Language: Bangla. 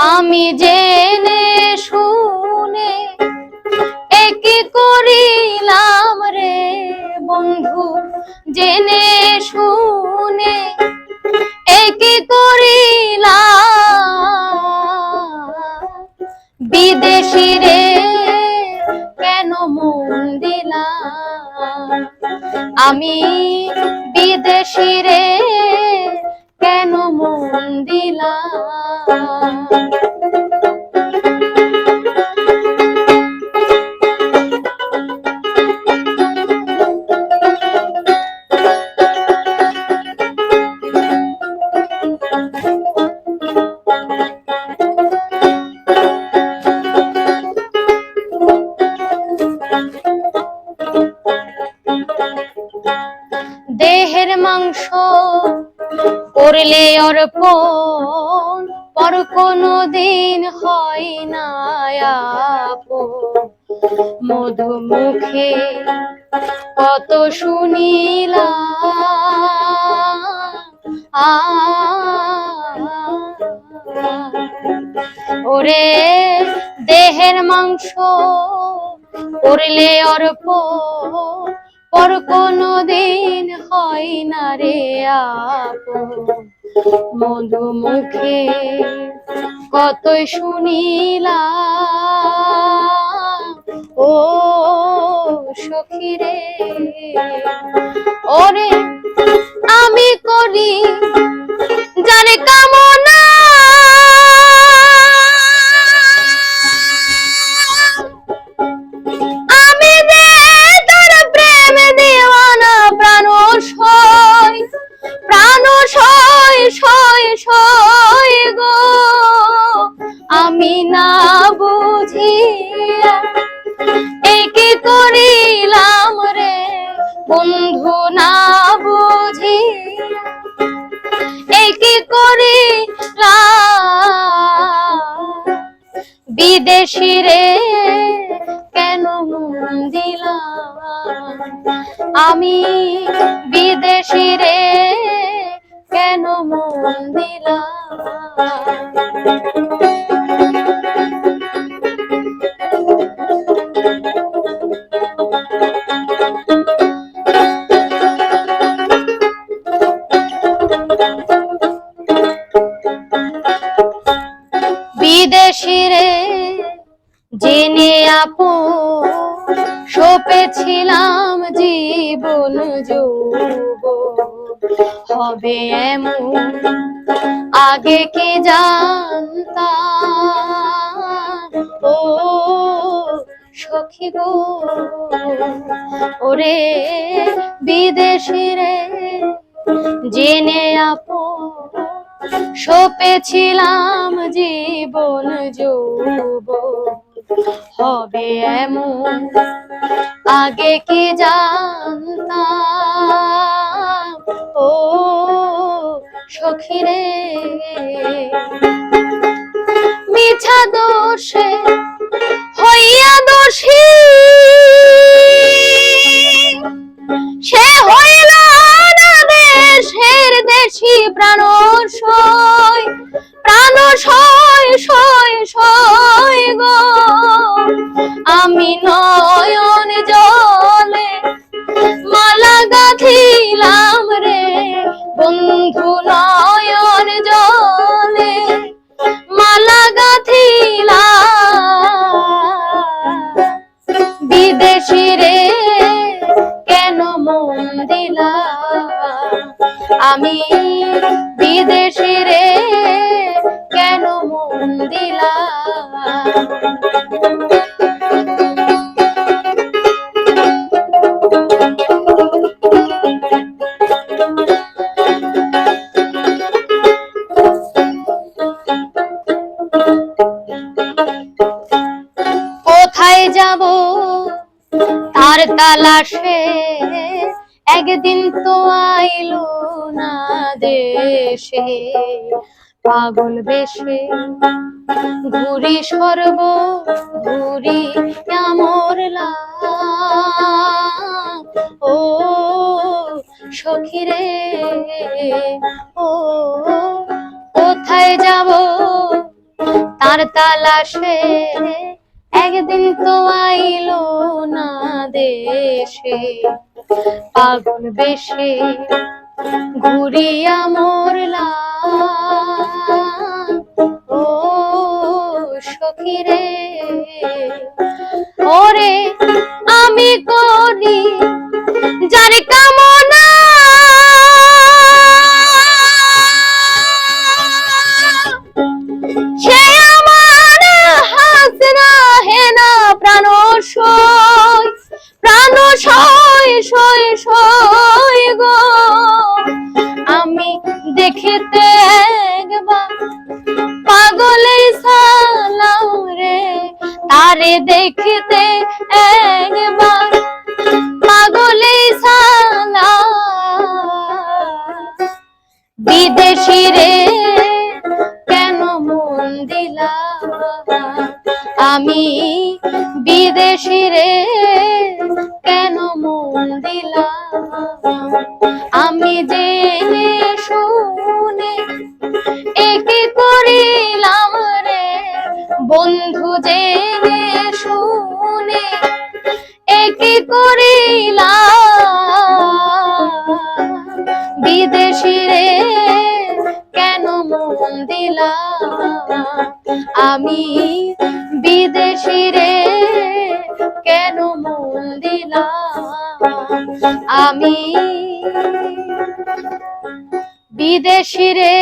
আমি জেনে শুনে একি করিলাম রে বন্ধু, জেনে শুনে একি করিলাম। বিদেশি রে কেন মন দিলাম, আমি বিদেশি রে কেন মন দিলাম। দেহের মাংস করলে অর্পণ, পর কোনো দিন হয় না আপন। মধু মুখে কত শুনিলাম, ওরে দেহের মাংস করলে অর্পণ, পর কোনো দিন হয় না রে আপন। মধু মুখে কতই শুনিলাম, ও সখী রে। ওরে আমি করি জানে কামনা, আমি যে তোর প্রেম দিওয়ানা, প্রাণ সয় প্রাণ সয় সয় সয় গো। আমি না বুঝিয়া একি করিলাম রে বন্ধু, না বুঝিয়া একি করিলাম। বিদেশি রে কেন মন দিলাম, আমি বিদেশি রে কেন মন দিলাম। বিদেশি রে জেনে আপন, সপেছিলাম জীবন যৌবন হবে এমন, আগে কি জানতাম ও সখী গো। ওরে বিদেশি রে জেনে আপন, সপেছিলাম জীবন যৌবন হবে এমন, আগে কি জানতাম ও সখী রে। মিছা দোষে হইয়া দোষী, সে হইল না দেশের দেশি, প্রাণ সয় প্রাণ সয় সয় সয় গো। আমি নয়ন জলে মালা গাঁথিলাম রে বন্ধু, নয়ন জলে মালা গাঁথিলাম। বিদেশি রে কেন মন দিলাম, আমি বিদেশি রে কেন মন দিলাম। কোথায় যাব তার তালাশে, একদিন তো আইলো না দেশে। পাগল বেশে ঘুরি সর্ব ঘুরি আমর ও সখী রে। ও কোথায় যাব তার তালাশে একদিন তো আইলো না দেশে পাগল বেশে ঘুরিয়া মরলাম ও সখী রে ওরে আমি করি যার কামনা সে আমার হাসনা হেনা প্রাণ সই প্রাণ সই সই সই গো আমি দেখিতে একবার পাগলের সালাম রে তারে দেখিতে একবার পাগলের সালাম বিদেশি রে কেন মন দিলা আমি বিদেশি রে কেন মন দিলা আমি জেনে শুনে একে করিলাম রে বন্ধু জেনে শুনে একে করিলাম বিদেশি রে কেন মন দিলা আমি বিদেশি রে কেন মন দিলা আমি বিদেশি রে